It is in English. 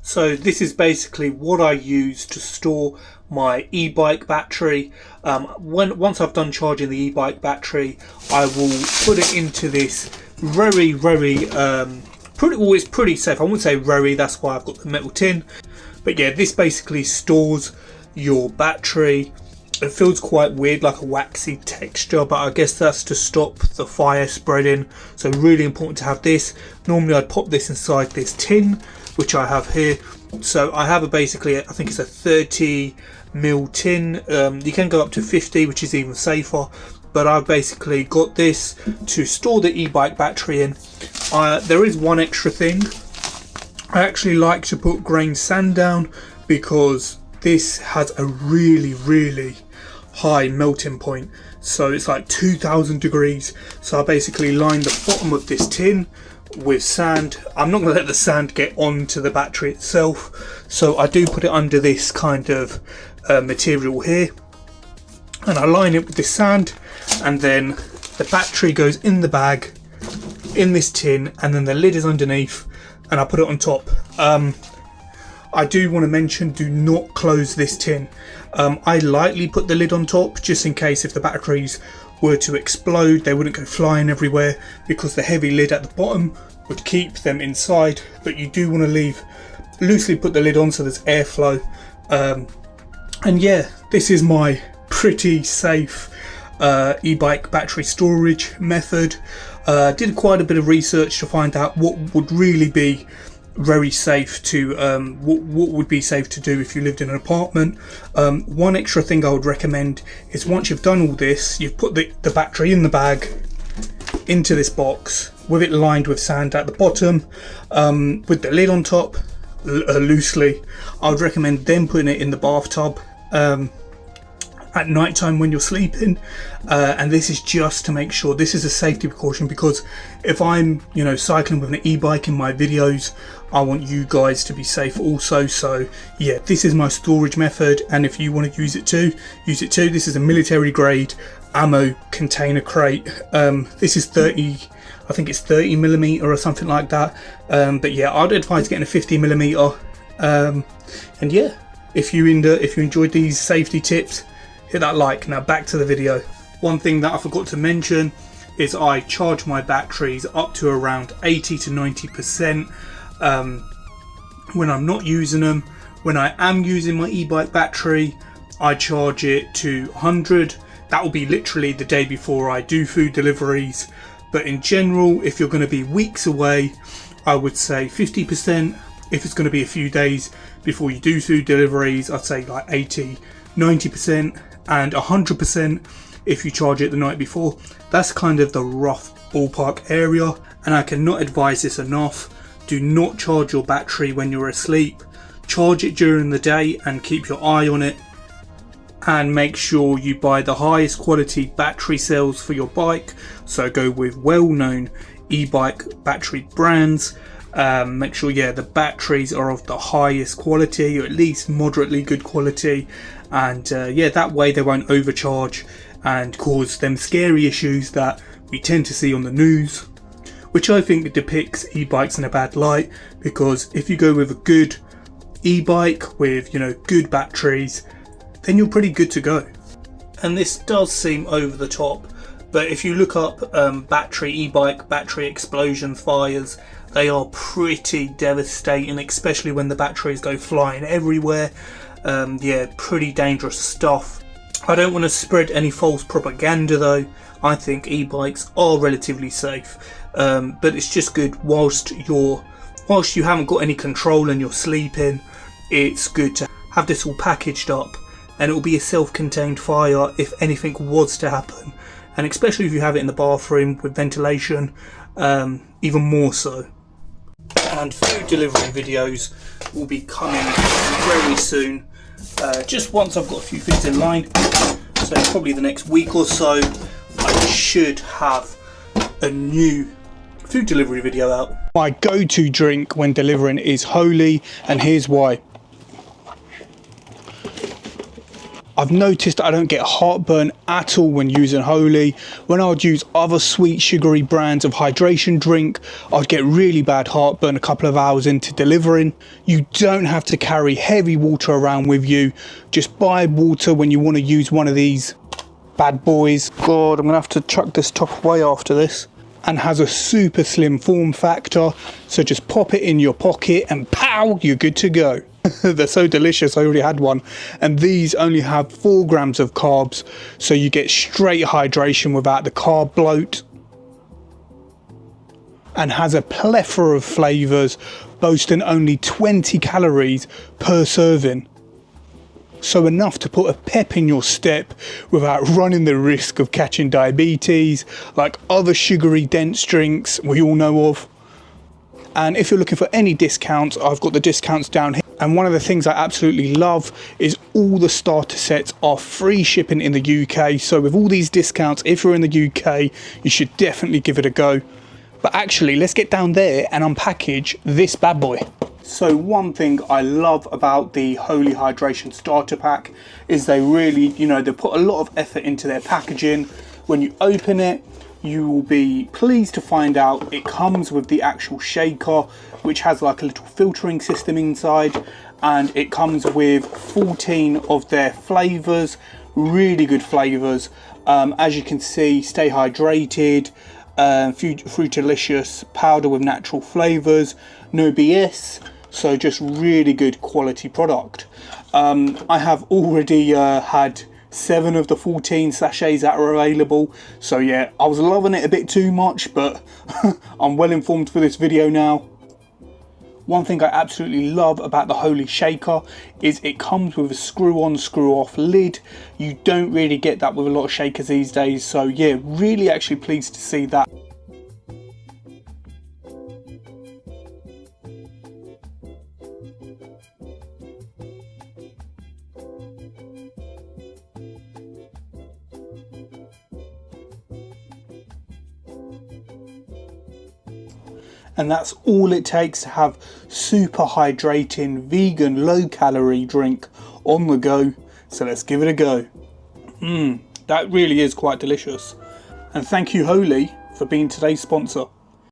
So this is basically what I use to store my e-bike battery. Once I've done charging the e-bike battery, I will put it into this very it's pretty safe. I wouldn't say very, that's why I've got the metal tin. But yeah, this basically stores your battery. It feels quite weird, like a waxy texture, but I guess that's to stop the fire spreading. So really important to have this. Normally I'd pop this inside this tin, which I have here. So I have basically, I think it's a 30mm tin. You can go up to 50, which is even safer. But I've basically got this to store the e-bike battery in. There is one extra thing. I actually like to put grain sand down because this has a really high melting point. So it's like 2000 degrees. So I basically line the bottom of this tin with sand. I'm not going to let the sand get onto the battery itself. So I do put it under this kind of material here. And I line it with this sand. And then the battery goes in the bag, in this tin. And then the lid is underneath. And I put it on top. I do want to mention, do not close this tin. I lightly put the lid on top just in case if the batteries were to explode, they wouldn't go flying everywhere, because the heavy lid at the bottom would keep them inside. But you do want to loosely put the lid on so there's airflow. And yeah, this is my pretty safe e-bike battery storage method. Did quite a bit of research to find out what would really be very safe to what would be safe to do if you lived in an apartment. One extra thing I would recommend is once you've done all this, you've put the battery in the bag into this box with it lined with sand at the bottom, with the lid on top loosely. I would recommend then putting it in the bathtub at night time when you're sleeping, and this is just to make sure. This is a safety precaution, because if I'm cycling with an e-bike in my videos, I want you guys to be safe also. So yeah, this is my storage method, and if you want to use it too, use it too. This is a military grade ammo container crate. This is 30, I think it's 30mm or something like that. But yeah, I'd advise getting a 50mm. And yeah, if you enjoyed these safety tips, hit that like. Now back to the video. One thing that I forgot to mention is I charge my batteries up to around 80 to 90% when I'm not using them. When I am using my e-bike battery, I charge it to 100. That will be literally the day before I do food deliveries. But in general, if you're going to be weeks away, I would say 50%. If it's going to be a few days before you do food deliveries, I'd say like 80, 90%, and 100% if you charge it the night before. That's kind of the rough ballpark area, and I cannot advise this enough. Do not charge your battery when you're asleep. Charge it during the day and keep your eye on it, and make sure you buy the highest quality battery cells for your bike. So go with well-known e-bike battery brands. Make sure, yeah, the batteries are of the highest quality, or at least moderately good quality, and yeah, that way they won't overcharge and cause them scary issues that we tend to see on the news, which I think depicts e-bikes in a bad light. Because if you go with a good e-bike with good batteries, then you're pretty good to go. And this does seem over the top, but if you look up e-bike battery explosion fires, they are pretty devastating, especially when the batteries go flying everywhere. Yeah, pretty dangerous stuff. I don't want to spread any false propaganda though. I think e-bikes are relatively safe, but it's just good whilst you haven't got any control and you're sleeping. It's good to have this all packaged up, and it will be a self-contained fire if anything was to happen, and especially if you have it in the bathroom with ventilation, even more so. And food delivery videos will be coming very soon, just once I've got a few things in line. So probably the next week or so I should have a new food delivery video out. My go-to drink when delivering is Holy, and here's why. I've noticed I don't get heartburn at all when using Holy. When I would use other sweet sugary brands of hydration drink, I'd get really bad heartburn a couple of hours into delivering. You don't have to carry heavy water around with you. Just buy water when you want to use one of these bad boys. God, I'm gonna have to chuck this top away after this. And has a super slim form factor, so just pop it in your pocket and pow, you're good to go. They're so delicious. I already had one, and these only have 4 grams of carbs, so you get straight hydration without the carb bloat, and has a plethora of flavors, boasting only 20 calories per serving. So enough to put a pep in your step without running the risk of catching diabetes like other sugary dense drinks we all know of. And if you're looking for any discounts, I've got the discounts down here. And one of the things I absolutely love is all the starter sets are free shipping in the UK. So with all these discounts, if you're in the UK, you should definitely give it a go. But actually, let's get down there and unpackage this bad boy. So one thing I love about the Holy Hydration Starter Pack is they really, they put a lot of effort into their packaging. When you open it, you will be pleased to find out it comes with the actual shaker, which has like a little filtering system inside, and it comes with 14 of their flavors, really good flavors. As you can see, Stay Hydrated, Fruitalicious, powder with natural flavors, no BS. So just really good quality product. I have already had 7 of the 14 sachets that are available. So yeah, I was loving it a bit too much, but I'm well informed for this video now. One thing I absolutely love about the Holy Shaker is it comes with a screw on, screw off lid. You don't really get that with a lot of shakers these days. So yeah, really actually pleased to see that. And that's all it takes to have super hydrating, vegan, low calorie drink on the go. So let's give it a go. That really is quite delicious. And thank you Holy for being today's sponsor.